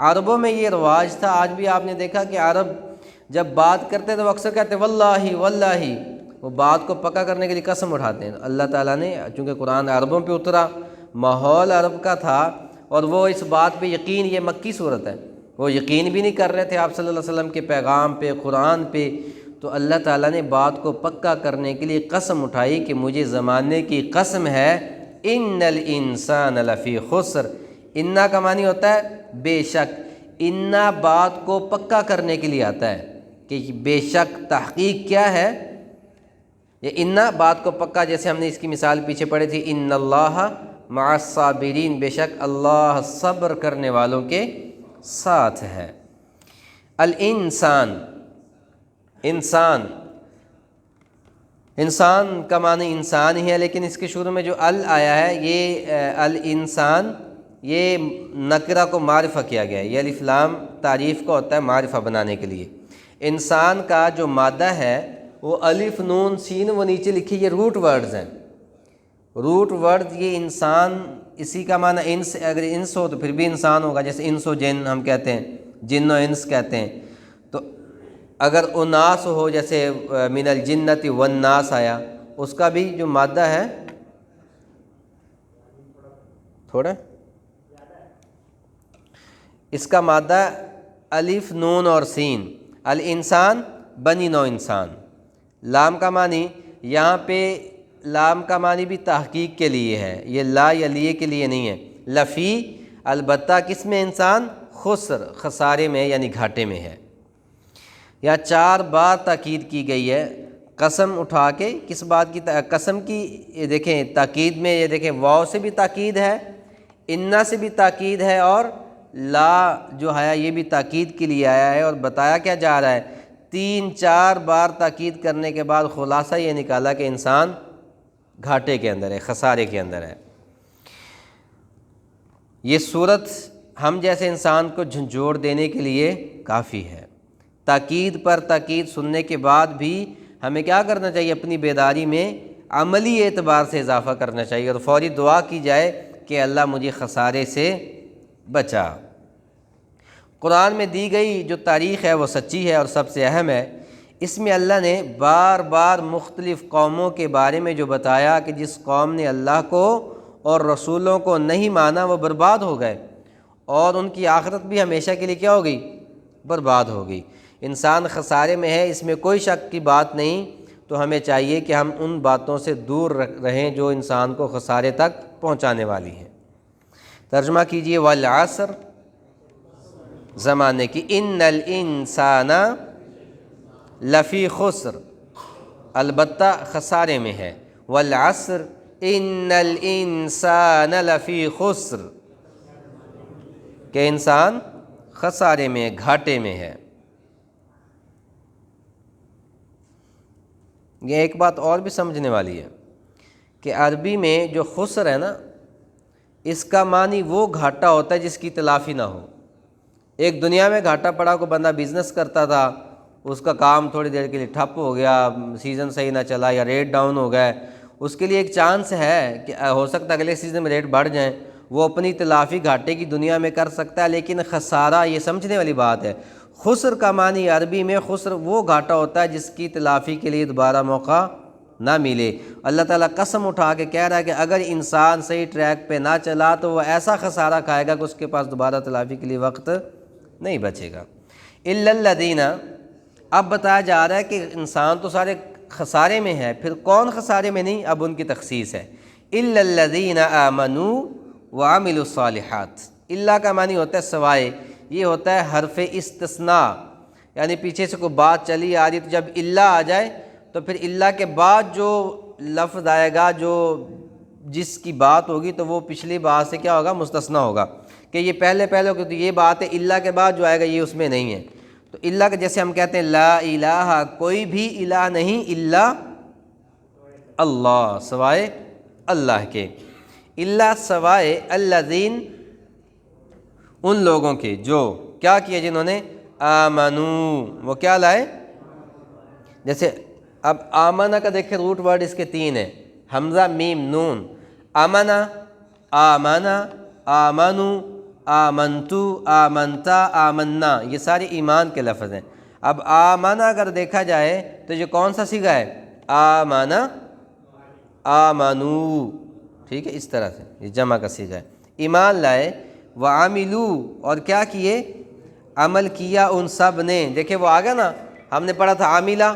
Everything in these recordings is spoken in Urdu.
عربوں میں یہ رواج تھا، آج بھی آپ نے دیکھا کہ عرب جب بات کرتے تو وہ اکثر کہتے ہیں واللہ واللہ، وہ بات کو پکا کرنے کے لیے قسم اٹھاتے ہیں۔ اللہ تعالیٰ نے چونکہ قرآن عربوں پہ اترا، ماحول عرب کا تھا، اور وہ اس بات پہ یقین، یہ مکی صورت ہے، وہ یقین بھی نہیں کر رہے تھے آپ صلی اللہ علیہ وسلم کے پیغام پہ، قرآن پہ، تو اللہ تعالیٰ نے بات کو پکا کرنے کے لیے قسم اٹھائی کہ مجھے زمانے کی قسم ہے، ان الانسان لفی خسر۔ انا کا معنی ہوتا ہے بے شک، انا بات کو پکا کرنے کے لیے آتا ہے کہ بے شک، تحقیق کیا ہے، یہ انا بات کو پکا، جیسے ہم نے اس کی مثال پیچھے پڑھی تھی، ان اللہ مع الصابرین، بے شک اللہ صبر کرنے والوں کے ساتھ ہے۔ الانسان، انسان، انسان کا معنی انسان ہی ہے، لیکن اس کے شروع میں جو ال آیا ہے، یہ الانسان، یہ نکرہ کو معرفہ کیا گیا ہے، یہ الف لام تعریف کا ہوتا ہے معرفہ بنانے کے لیے۔ انسان کا جو مادہ ہے وہ الف نون سین، وہ نیچے لکھی، یہ روٹ ورڈز ہیں، روٹ ورڈ، یہ انسان، اسی کا معنی انس، اگر انس ہو تو پھر بھی انسان ہوگا، جیسے انس و جن ہم کہتے ہیں، جن و انس کہتے ہیں، تو اگر اناس ہو جیسے من الجنت والناس آیا، اس کا بھی جو مادہ ہے تھوڑا، اس کا مادہ الف نون اور سین، الانسان بنی نو انسان۔ لام کا معنی یہاں پہ، لام کا معنی بھی تحقیق کے لیے ہے، یہ لا یا لیے کے لیے نہیں ہے۔ لفی، البتہ کس میں انسان، خسر، خسارے میں یعنی گھاٹے میں ہے۔ یا 4 بار تاکید کی گئی ہے قسم اٹھا کے، کس بات کی قسم کی، یہ دیکھیں تاکید میں، یہ دیکھیں واو سے بھی تاکید ہے، انا سے بھی تاکید ہے، اور لا جو ہے یہ بھی تاکید کے لیے آیا ہے، اور بتایا کیا جا رہا ہے، 3-4 بار تاکید کرنے کے بعد خلاصہ یہ نکالا کہ انسان گھاٹے کے اندر ہے، خسارے کے اندر ہے۔ یہ صورت ہم جیسے انسان کو جھنجھوڑ دینے کے لیے کافی ہے۔ تاکید پر تاکید سننے کے بعد بھی ہمیں کیا کرنا چاہیے، اپنی بیداری میں عملی اعتبار سے اضافہ کرنا چاہیے، اور فوری دعا کی جائے کہ اللہ مجھے خسارے سے بچا۔ قرآن میں دی گئی جو تاریخ ہے وہ سچی ہے اور سب سے اہم ہے۔ اس میں اللہ نے بار بار مختلف قوموں کے بارے میں جو بتایا کہ جس قوم نے اللہ کو اور رسولوں کو نہیں مانا وہ برباد ہو گئے، اور ان کی آخرت بھی ہمیشہ کے لیے کیا ہو گئی، برباد ہو گئی۔ انسان خسارے میں ہے، اس میں کوئی شک کی بات نہیں، تو ہمیں چاہیے کہ ہم ان باتوں سے دور رہیں جو انسان کو خسارے تک پہنچانے والی ہیں۔ ترجمہ کیجئے، والعصر، زمانے کی، ان الانسان لفی خسر، البتہ خسارے میں ہے، والعصر ان الانسان لفی خسر، کہ انسان خسارے میں، گھاٹے میں ہے۔ یہ ایک بات اور بھی سمجھنے والی ہے کہ عربی میں جو خسر ہے نا، اس کا معنی وہ گھاٹا ہوتا ہے جس کی تلافی نہ ہو۔ ایک دنیا میں گھاٹا پڑا، کو بندہ بزنس کرتا تھا، اس کا کام تھوڑی دیر کے لیے ٹھپ ہو گیا، سیزن صحیح نہ چلا یا ریٹ ڈاؤن ہو گئے، اس کے لیے ایک چانس ہے کہ ہو سکتا ہے اگلے سیزن میں ریٹ بڑھ جائیں، وہ اپنی تلافی گھاٹے کی دنیا میں کر سکتا ہے، لیکن خسارہ یہ سمجھنے والی بات ہے۔ خسر کا معنی عربی میں، خسر وہ گھاٹا ہوتا ہے جس کی تلافی کے لیے دوبارہ موقع نہ ملے۔ اللہ تعالیٰ قسم اٹھا کے کہہ رہا ہے کہ اگر انسان صحیح ٹریک پہ نہ چلا تو وہ ایسا خسارہ کھائے گا کہ اس کے پاس دوبارہ تلافی کے لیے وقت نہیں بچے گا۔ الا الذین، اب بتایا جا رہا ہے کہ انسان تو سارے خسارے میں ہے، پھر کون خسارے میں نہیں، اب ان کی تخصیص ہے۔ الا الذین آمنوا وعملوا الصالحات، الا کا معنی ہوتا ہے سوائے، یہ ہوتا ہے حرف استثناء، یعنی پیچھے سے کوئی بات چلی آ رہی تو جب الا آ جائے تو پھر الا کے بعد جو لفظ آئے گا، جو جس کی بات ہوگی تو وہ پچھلی بات سے کیا ہوگا، مستثنیٰ ہوگا، کہ یہ پہلے ہوگا، تو یہ بات ہے، الا کے بعد جو آئے گا یہ اس میں نہیں ہے۔ تو الا کے جیسے ہم کہتے ہیں لا الہ، کوئی بھی الہ نہیں الا اللہ، سوائے اللہ کے، الا سوائے الذین، ان لوگوں کے جو کیا کیے، جنہوں نے آمنو، وہ کیا لائے، جیسے اب آمنہ کا دیکھیں روٹ ورڈ اس کے 3 ہیں، حمزہ میم نون، آمنہ، آمنہ، آمنو، آمنتو، آمنتا، آمنا، یہ سارے ایمان کے لفظ ہیں۔ اب آمنا اگر دیکھا جائے تو یہ کون سا صیغہ ہے؟ آمنا، آمنو، ٹھیک ہے، اس طرح سے یہ جمع کا صیغہ ہے۔ ایمان لائے، وعملو، اور کیا کیے؟ عمل کیا ان سب نے۔ دیکھیں وہ آگا نا، ہم نے پڑھا تھا عاملہ،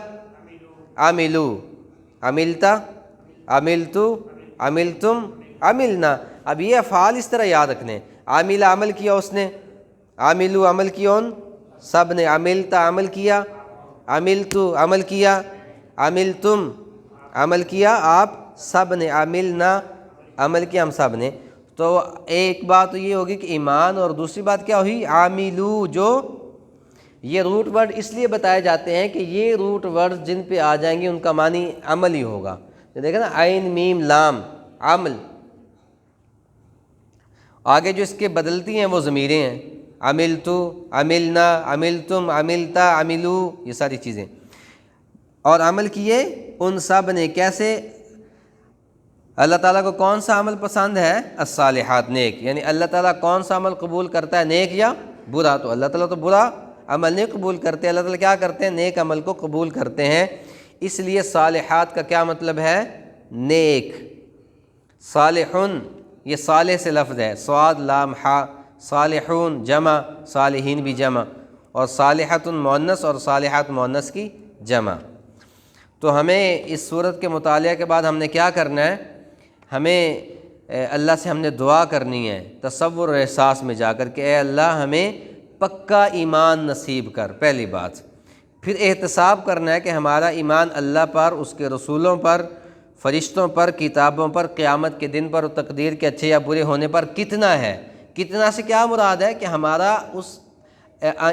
عاملو، عملتا، عملتو، عملتم، عملنا۔ اب یہ افعال اس طرح یاد رکھنے، عاملہ عمل کیا اس نے، عاملو عمل کیا ان سب نے، عملتا عمل کیا، عملتو عمل کیا، عملتم عمل کیا آپ سب نے، عملنا عمل کیا ہم سب نے۔ تو ایک بات تو یہ ہوگی کہ ایمان، اور دوسری بات کیا ہوئی؟ عاملو، جو یہ روٹ ورڈ اس لیے بتائے جاتے ہیں کہ یہ روٹ ورڈ جن پہ آ جائیں گے ان کا معنی عمل ہی ہوگا۔ دیکھیں نا، عین میم لام، عمل، آگے جو اس کے بدلتی ہیں وہ ضمیریں ہیں، عملتو، عملنا، عملتم، عملتا، عملو، یہ ساری چیزیں۔ اور عمل کیے ان سب نے، کیسے؟ اللہ تعالیٰ کو کون سا عمل پسند ہے؟ الصالحات، نیک، یعنی اللہ تعالیٰ کون سا عمل قبول کرتا ہے، نیک یا برا؟ تو اللہ تعالیٰ تو برا عمل نہیں قبول کرتے، اللہ تعالیٰ کیا کرتے ہیں؟ نیک عمل کو قبول کرتے ہیں۔ اس لیے صالحات کا کیا مطلب ہے؟ نیک۔ صالحون، یہ صالح سے لفظ ہے، صاد لام حا، صالحون جمع، صالحین بھی جمع، اور صالحۃ مؤنث اور صالحات مؤنث کی جمع۔ تو ہمیں اس صورت کے مطالعہ کے بعد ہم نے کیا کرنا ہے؟ ہمیں اللہ سے ہم نے دعا کرنی ہے تصور اور احساس میں جا کر کہ اے اللہ ہمیں پکا ایمان نصیب کر، پہلی بات۔ پھر احتساب کرنا ہے کہ ہمارا ایمان اللہ پر، اس کے رسولوں پر، فرشتوں پر، کتابوں پر، قیامت کے دن پر، اور تقدیر کے اچھے یا برے ہونے پر کتنا ہے۔ کتنا سے کیا مراد ہے؟ کہ ہمارا اس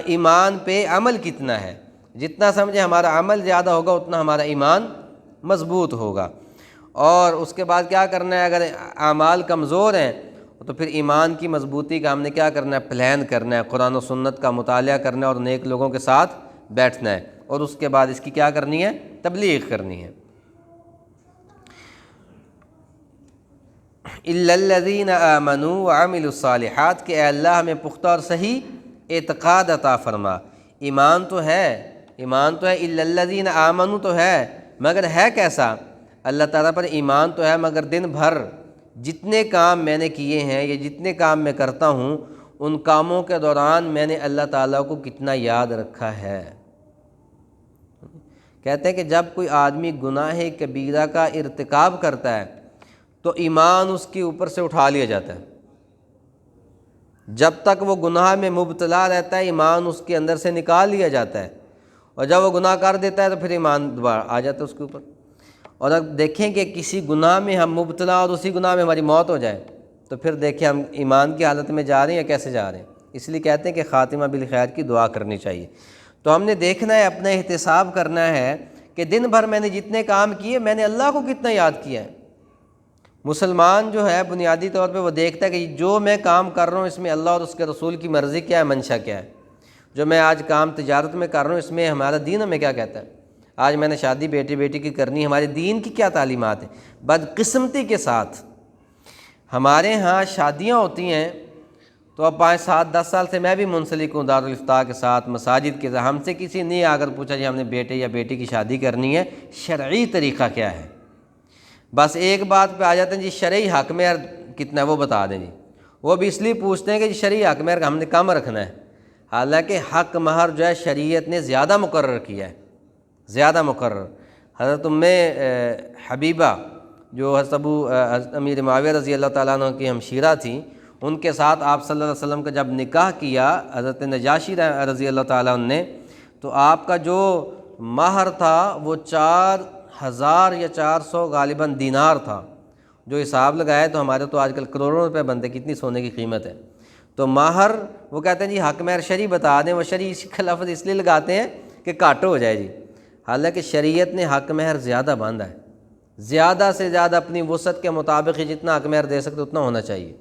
ایمان پہ عمل کتنا ہے۔ جتنا سمجھے ہمارا عمل زیادہ ہوگا اتنا ہمارا ایمان مضبوط ہوگا۔ اور اس کے بعد کیا کرنا ہے؟ اگر اعمال کمزور ہیں تو پھر ایمان کی مضبوطی کا ہم نے کیا کرنا ہے؟ پلان کرنا ہے، قرآن و سنت کا مطالعہ کرنا ہے، اور نیک لوگوں کے ساتھ بیٹھنا ہے، اور اس کے بعد اس کی کیا کرنی ہے؟ تبلیغ کرنی ہے۔ الا الذین آمنوا وعملوا الصالحات، کہ اے اللہ ہمیں پختہ اور صحیح اعتقاد عطا فرما۔ ایمان تو ہے، ایمان تو ہے، الا الذین آمنوا تو ہے، مگر ہے کیسا؟ اللہ تعالیٰ پر ایمان تو ہے، مگر دن بھر جتنے کام میں نے کیے ہیں یا جتنے کام میں کرتا ہوں ان کاموں کے دوران میں نے اللہ تعالیٰ کو کتنا یاد رکھا ہے۔ کہتے ہیں کہ جب کوئی آدمی گناہ کبیرہ کا ارتکاب کرتا ہے تو ایمان اس کے اوپر سے اٹھا لیا جاتا ہے۔ جب تک وہ گناہ میں مبتلا رہتا ہے ایمان اس کے اندر سے نکال لیا جاتا ہے، اور جب وہ گناہ کر دیتا ہے تو پھر ایمان دوبارہ آ جاتا ہے اس کے اوپر۔ اور اب دیکھیں کہ کسی گناہ میں ہم مبتلا اور اسی گناہ میں ہماری موت ہو جائے تو پھر دیکھیں ہم ایمان کی حالت میں جا رہے ہیں یا کیسے جا رہے ہیں۔ اس لیے کہتے ہیں کہ خاتمہ بالخیر کی دعا کرنی چاہیے۔ تو ہم نے دیکھنا ہے، اپنا احتساب کرنا ہے کہ دن بھر میں نے جتنے کام کیے میں نے اللہ کو کتنا یاد کیا ہے۔ مسلمان جو ہے بنیادی طور پہ وہ دیکھتا ہے کہ جو میں کام کر رہا ہوں اس میں اللہ اور اس کے رسول کی مرضی کیا ہے، منشا کیا ہے۔ جو میں آج کام تجارت میں کر رہا ہوں اس میں ہمارا دین ہمیں کیا کہتا ہے۔ آج میں نے شادی بیٹی کی کرنی ہے، ہمارے دین کی کیا تعلیمات ہیں۔ بدقسمتی کے ساتھ ہمارے ہاں شادیاں ہوتی ہیں تو اب 5 7 10 سال سے میں بھی منسلک ہوں دارالفتاح کے ساتھ، مساجد کے ساتھ۔ ہم سے کسی نے اگر پوچھا جی ہم نے بیٹے یا بیٹی کی شادی کرنی ہے، شرعی طریقہ کیا ہے، بس ایک بات پہ آ جاتے ہیں جی شرعی حق مہر کتنا ہے وہ بتا دیں جی۔ وہ بھی اس لیے پوچھتے ہیں کہ جی شرعی حق مہر ہم نے کم رکھنا ہے، حالانکہ حق مہر جو ہے شریعت نے زیادہ مقرر کیا ہے، زیادہ مقرر۔ حضرت حبیبہ جو حضرت امیر معاویہ رضی اللہ تعالیٰ عنہ کی ہمشیرہ تھیں، ان کے ساتھ آپ صلی اللہ علیہ وسلم کا جب نکاح کیا حضرت نجاشی رضی اللہ تعالیٰ عنہ نے، تو آپ کا جو مہر تھا وہ 4000 یا 400 غالباً دینار تھا۔ جو حساب لگائے تو ہمارے تو آج کل کروڑوں روپے بنتے، کتنی سونے کی قیمت ہے۔ تو مہر وہ کہتے ہیں جی حق مہر شرعی بتا دیں، وہ شرعی کا لفظ اس لیے لگاتے ہیں کہ کاٹ ہو جائے جی، حالانکہ شریعت نے حق مہر زیادہ باندھا ہے، زیادہ سے زیادہ اپنی وسعت کے مطابق ہی جتنا حق مہر دے سکتے اتنا ہونا چاہیے۔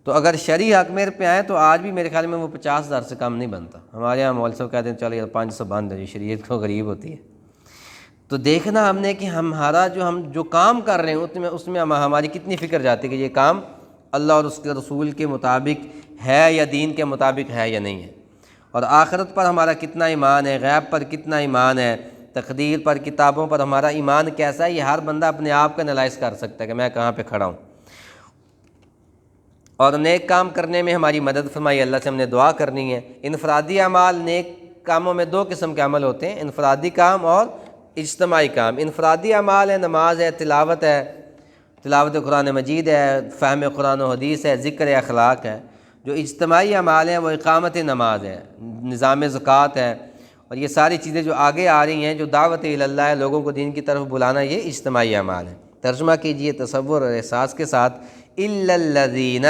تو اگر شرعی حق مہر پہ آئیں تو آج بھی میرے خیال میں وہ 50,000 سے کم نہیں بنتا۔ ہمارے یہاں مول صاحب کہتے ہیں چلو یہ 500 باندھ دیں جی، شریعت کو غریب ہوتی ہے۔ تو دیکھنا ہم نے کہ ہم جو کام کر رہے ہیں اس میں ہماری کتنی فکر جاتی ہے کہ یہ کام اللہ اور اس کے رسول کے مطابق ہے یا دین کے مطابق ہے یا نہیں ہے، اور آخرت پر ہمارا کتنا ایمان ہے، غیب پر کتنا ایمان ہے، تقدیر پر، کتابوں پر ہمارا ایمان کیسا ہے، یہ ہر بندہ اپنے آپ کا انالائز کر سکتا ہے کہ میں کہاں پہ کھڑا ہوں۔ اور نیک کام کرنے میں ہماری مدد فرمائی، اللہ سے ہم نے دعا کرنی ہے۔ انفرادی اعمال، نیک کاموں میں دو قسم کے عمل ہوتے ہیں، انفرادی کام اور اجتماعی کام۔ انفرادی اعمال ہے، نماز ہے، تلاوت ہے، تلاوت قرآن مجید ہے، فہم قرآن و حدیث ہے، ذکر اخلاق ہے۔ جو اجتماعی اعمال ہیں وہ اقامت نماز ہے، نظام زکوٰۃ ہے، اور یہ ساری چیزیں جو آگے آ رہی ہیں، جو دعوت اللہ ہے، لوگوں کو دین کی طرف بلانا، یہ اجتماعی اعمال ہیں۔ ترجمہ کیجئے تصور اور احساس کے ساتھ، الا الذین،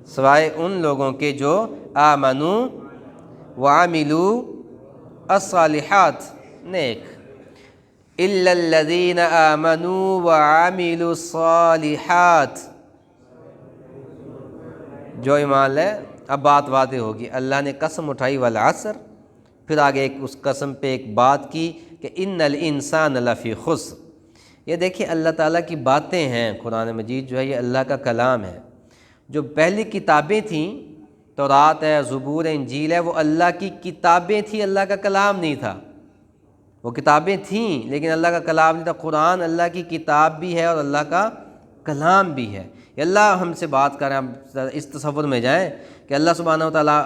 سوائے ان لوگوں کے جو آمنوا وعملوا الصالحات، نیک، الا الذین آمنوا وعملوا الصالحات، جو ایمان لے۔ اب بات واضح ہوگی، اللہ نے قسم اٹھائی والعصر، پھر آگے اس قسم پہ ایک بات کی کہ ان الانسان لفی خسر۔ یہ دیکھیں اللہ تعالیٰ کی باتیں ہیں، قرآن مجید جو ہے یہ اللہ کا کلام ہے۔ جو پہلی کتابیں تھیں، تورات ہے، زبور ہے، انجیل ہے، وہ اللہ کی کتابیں تھیں، اللہ کا کلام نہیں تھا۔ وہ کتابیں تھیں لیکن اللہ کا کلام نہیں تھا۔ قرآن اللہ کی کتاب بھی ہے اور اللہ کا کلام بھی ہے۔ یہ اللہ ہم سے بات کر رہے ہیں، ہم اس تصور میں جائیں کہ اللہ سبحانہ و تعالیٰ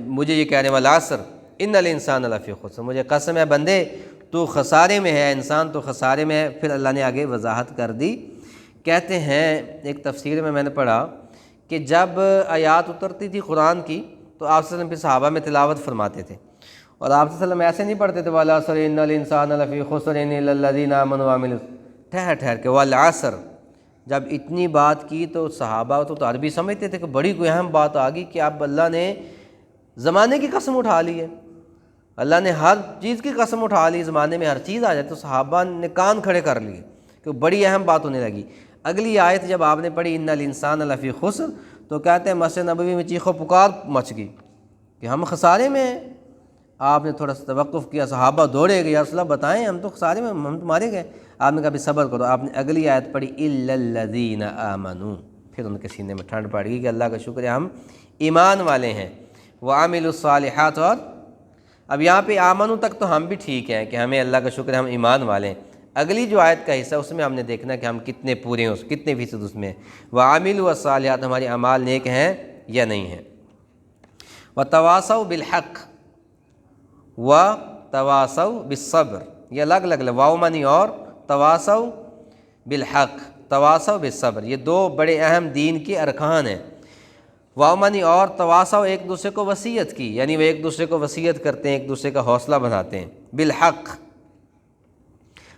مجھے یہ کہنے والا، والعصر ان الانسان لفی خسر، مجھے قسم ہے بندے تو خسارے میں ہے، انسان تو خسارے میں ہے۔ پھر اللہ نے آگے وضاحت کر دی، کہتے ہیں ایک تفسیر میں نے پڑھا کہ جب آیات اترتی تھی قرآن کی تو آپ صلی اللہ علیہ وسلم پھر صحابہ میں تلاوت فرماتے تھے، اور آپ صلی اللہ علیہ وسلم ایسے نہیں پڑھتے تھے والعصر ان الانسان لفی خسر الا الذین آمنوا وعملوا، ٹھہر کے والعصر۔ جب اتنی بات کی تو صحابہ تو عربی سمجھتے تھے کہ بڑی کوئی اہم بات آ گئی کہ اب اللہ نے زمانے کی قسم اٹھا لی ہے، اللہ نے ہر چیز کی قسم اٹھا لی، زمانے میں ہر چیز آ جائے۔ تو صحابہ نے کان کھڑے کر لیے کہ بڑی اہم بات ہونے لگی۔ اگلی آیت جب آپ نے پڑھی ان الانسان لفی خسر، تو کہتے ہیں مسجد نبوی میں چیخ و پکار مچ گئی کہ ہم خسارے میں ہیں۔ آپ نے تھوڑا سا توقف کیا، صحابہ دوڑے گئے، یا رسول اللہ بتائیں ہم تو خسارے میں، ہم تمہارے گئے۔ آپ نے کہا بھی صبر کرو۔ آپ نے اگلی آیت پڑھی الا الذین آمنوا، پھر ان کے سینے میں ٹھنڈ پڑ گئی کہ اللہ کا شکر ہے ہم ایمان والے ہیں۔ وعملوا الصالحات، اور اب یہاں پہ آمنو تک تو ہم بھی ٹھیک ہیں کہ ہمیں اللہ کا شکر ہے ہم ایمان والے ہیں۔ اگلی جو آیت کا حصہ اس میں ہم نے دیکھنا کہ ہم کتنے پورے ہیں، کتنے فیصد اس میں۔ وعملوا الصالحات، ہمارے اعمال نیک ہیں یا نہیں ہیں۔ وتواصوا بالحق وتواصوا بالصبر، یہ الگ الگ واو معنی، اور تواصوا بالحق، تواصوا بالصبر، یہ دو بڑے اہم دین کے ارکان ہیں۔ واو معنی اور تواصوا، ایک دوسرے کو وصیت کی، یعنی وہ ایک دوسرے کو وصیت کرتے ہیں، ایک دوسرے کا حوصلہ بڑھاتے ہیں۔ بالحق،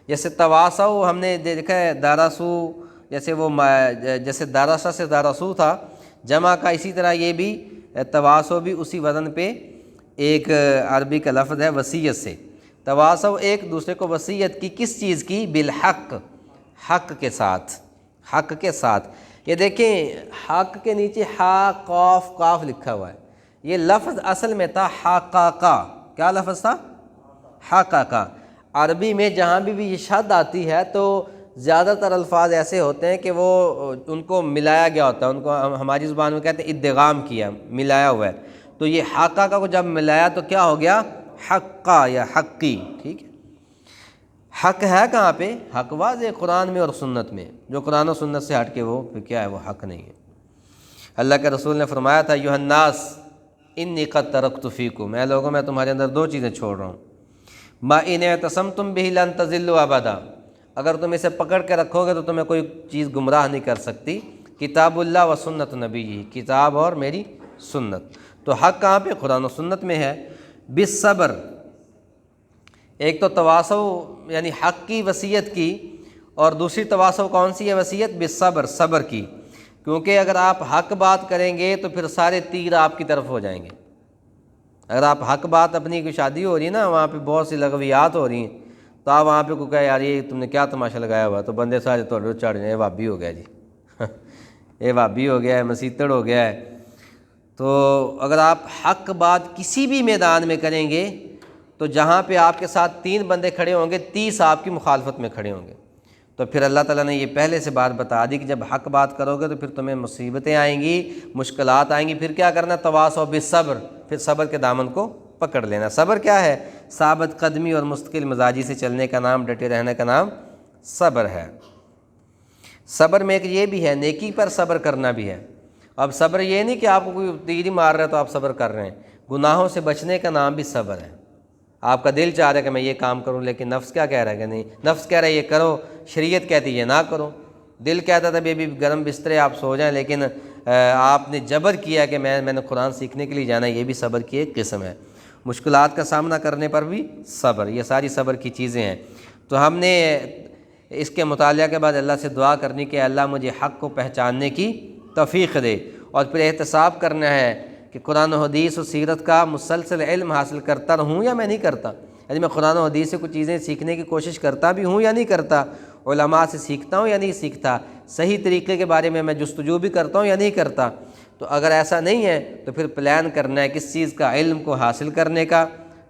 جیسے تواصوا ہم نے دیکھا ہے داراسو، جیسے داراسا سے داراسو تھا جمع کا، اسی طرح یہ بھی تواصوا بھی اسی وزن پہ ایک عربی کا لفظ ہے وصیت سے۔ تواصوا ایک دوسرے کو وصیت کی، کس چیز کی؟ بالحق، حق کے ساتھ، حق کے ساتھ۔ یہ دیکھیں حق کے نیچے ہا قاف قاف لکھا ہوا ہے، یہ لفظ اصل میں تھا حقاقا۔ کیا لفظ تھا؟ حقاقا۔ عربی میں جہاں بھی یہ شد آتی ہے تو زیادہ تر الفاظ ایسے ہوتے ہیں کہ وہ ان کو ملایا گیا ہوتا ہے، ان کو ہماری زبان میں کہتے ہیں ادغام کیا، ملایا ہوا ہے۔ تو یہ حقاقا کو جب ملایا تو کیا ہو گیا؟ حقا یا حقی، ٹھیک ہے۔ حق ہے کہاں پہ؟ حق واضح قرآن میں اور سنت میں، جو قرآن و سنت سے ہٹ کے وہ پھر کیا ہے؟ وہ حق نہیں ہے۔ اللہ کے رسول نے فرمایا تھا ایھا الناس انی قد ترکت فیکم، اے لوگوں میں تمہارے اندر دو چیزیں چھوڑ رہا ہوں، ما ان اعتصمتم بہ لن تضلوا ابدا، اگر تم اسے پکڑ کے رکھو گے تو تمہیں کوئی چیز گمراہ نہیں کر سکتی، کتاب اللہ و سنت نبی، کتاب اور میری سنت۔ تو حق کہاں پہ؟ قرآن و سنت میں ہے۔ بالصبر، ایک تو تواصوا یعنی حق کی وصیت کی، اور دوسری تواصوا کون سی ہے وصیت؟ بالصبر، صبر کی، کیونکہ اگر آپ حق بات کریں گے تو پھر سارے تیر آپ کی طرف ہو جائیں گے۔ اگر آپ حق بات، اپنی کوئی شادی ہو رہی ہے نا، وہاں پہ بہت سی لغویات ہو رہی ہیں، تو آپ وہاں پہ کوئی کہے یار یہ تم نے کیا تماشا لگایا ہوا، تو بندے سارے توڑ چڑھ جائیں، وہابی ہو گیا جی یہ وہابی ہو گیا ہے، مسیتڑ ہو گیا ہے۔ تو اگر آپ حق بات کسی بھی میدان میں کریں گے تو جہاں پہ آپ کے ساتھ 3 بندے کھڑے ہوں گے 30 آپ کی مخالفت میں کھڑے ہوں گے۔ تو پھر اللہ تعالیٰ نے یہ پہلے سے بات بتا دی کہ جب حق بات کرو گے تو پھر تمہیں مصیبتیں آئیں گی، مشکلات آئیں گی، پھر کیا کرنا؟ تواصوا بالصبر، پھر صبر کے دامن کو پکڑ لینا۔ صبر کیا ہے؟ ثابت قدمی اور مستقل مزاجی سے چلنے کا نام، ڈٹے رہنے کا نام صبر ہے۔ صبر میں ایک یہ بھی ہے، نیکی پر صبر کرنا بھی ہے۔ اب صبر یہ نہیں کہ آپ کو کوئی تیر مار رہا ہے تو آپ صبر کر رہے ہیں، گناہوں سے بچنے کا نام بھی صبر ہے۔ آپ کا دل چاہ رہا ہے کہ میں یہ کام کروں، لیکن نفس کیا کہہ رہا ہے کہ نہیں، نفس کہہ رہا ہے یہ کرو، شریعت کہتی ہے یہ نہ کرو۔ دل کہتا تھا بھی گرم بسترے آپ سو جائیں، لیکن آپ نے جبر کیا کہ میں نے قرآن سیکھنے کے لیے جانا ہے، یہ بھی صبر کی ایک قسم ہے۔ مشکلات کا سامنا کرنے پر بھی صبر، یہ ساری صبر کی چیزیں ہیں۔ تو ہم نے اس کے مطالعہ کے بعد اللہ سے دعا کرنی کہ اللہ مجھے حق کو پہچاننے کی توفیق دے، اور پھر احتساب کرنا ہے کہ قرآن و حدیث و سیرت کا مسلسل علم حاصل کرتا رہوں یا میں نہیں کرتا، یعنی میں قرآن و حدیث سے کچھ چیزیں سیکھنے کی کوشش کرتا بھی ہوں یا نہیں کرتا، علماء سے سیکھتا ہوں یا نہیں سیکھتا، صحیح طریقے کے بارے میں جستجو بھی کرتا ہوں یا نہیں کرتا۔ تو اگر ایسا نہیں ہے تو پھر پلان کرنا ہے کس چیز کا، علم کو حاصل کرنے کا،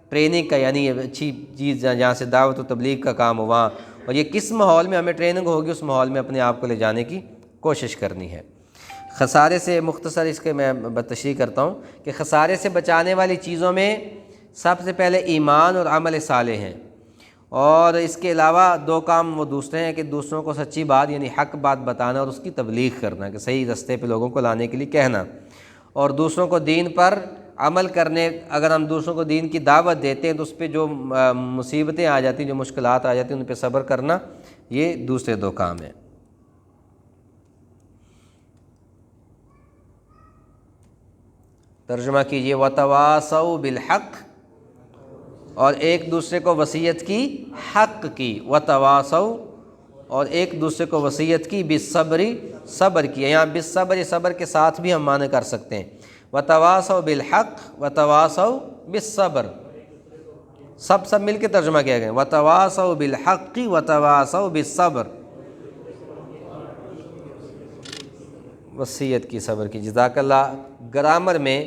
ٹریننگ کا، یعنی اچھی چیز جہاں سے دعوت و تبلیغ کا کام ہو وہاں، اور یہ کس ماحول میں ہمیں ٹریننگ ہوگی اس ماحول میں اپنے آپ کو لے جانے کی کوشش کرنی ہے۔ خسارے سے مختصر اس کے میں تشریح کرتا ہوں کہ خسارے سے بچانے والی چیزوں میں سب سے پہلے ایمان اور عمل صالح ہیں، اور اس کے علاوہ دو کام وہ دوسرے ہیں کہ دوسروں کو سچی بات یعنی حق بات بتانا اور اس کی تبلیغ کرنا، کہ صحیح رستے پہ لوگوں کو لانے کے لیے کہنا، اور دوسروں کو دین پر عمل کرنے، اگر ہم دوسروں کو دین کی دعوت دیتے ہیں تو اس پہ جو مصیبتیں آ جاتی ہیں، جو مشکلات آ جاتی ہیں، ان پہ صبر کرنا، یہ دوسرے دو کام ہیں۔ ترجمہ کیجئے، وتواصوا بالحق، اور ایک دوسرے کو وصیت کی حق کی، وتواصوا، اور ایک دوسرے کو وصیت کی بالصبر، صبر کی، یہاں بالصبر صبر کے ساتھ بھی ہم معنی کر سکتے ہیں، وتواصوا بالحق وتواصوا بالصبر، سب مل کے ترجمہ کیا گیا، وتواصوا بالحق وتواصوا بالصبر، وصیت کی، صبر کی۔ جزاک اللہ۔ گرامر میں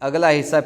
اگلا حصہ